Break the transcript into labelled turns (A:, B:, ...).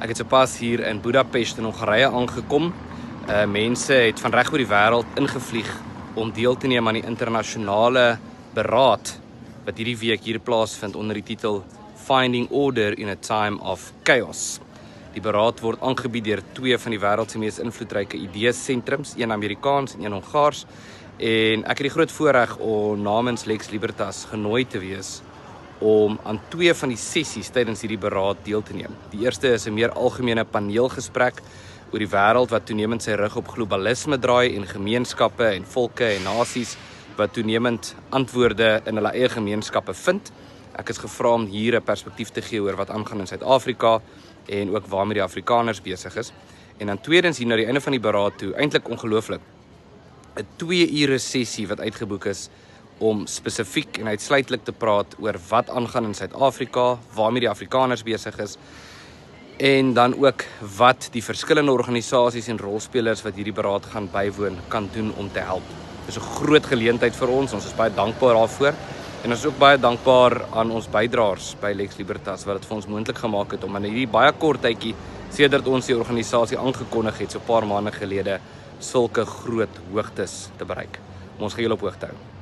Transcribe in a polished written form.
A: Ek het sopas hier in Budapest in Hongarije aangekom. Mense het van reg oor die wêreld ingevlieg om deel te neem aan die internasionale beraad wat hierdie week hier plaasvind onder die titel Finding Order in a Time of Chaos. Die beraad word aangebied deur twee van die wêreld se mees invloedryke ideesentrums, een Amerikaans en een Hongaars. En ek het die groot voorreg om namens Lex Libertas genooi te wees om aan twee van die sessies tydens hierdie beraad deel te neem. Die eerste is 'n meer algemene paneelgesprek oor die wêreld wat toenemend sy rug op globalisme draai en gemeenskappe en volke en nasies wat toenemend antwoorde in hulle eie gemeenskappe vind. Ek is gevra om hier 'n perspektief te gee oor wat aangaan in Suid-Afrika en ook waarmee die Afrikaners besig is. En dan tweedens hier na die einde van die beraad toe, eintlik ongelooflik, 'n 2 ure sessie wat uitgeboek is om spesifiek en uitsluitlik te praat oor wat aangaan in Suid-Afrika, waarmee die Afrikaners besig is, en dan ook wat die verskillende organisasies en rolspelers wat hierdie beraad gaan bywoon kan doen om te help. Dit is 'n groot geleentheid vir ons is baie dankbaar daarvoor. En ons is ook baie dankbaar aan ons bydraers by Lex Libertas wat dit vir ons moontlik gemaak het om in hierdie baie kort tydjie sedert ons die organisasie aangekondig het so 'n paar maande gelede sulke groot hoogtes te bereik. Ons gaan julle op hoogte hou.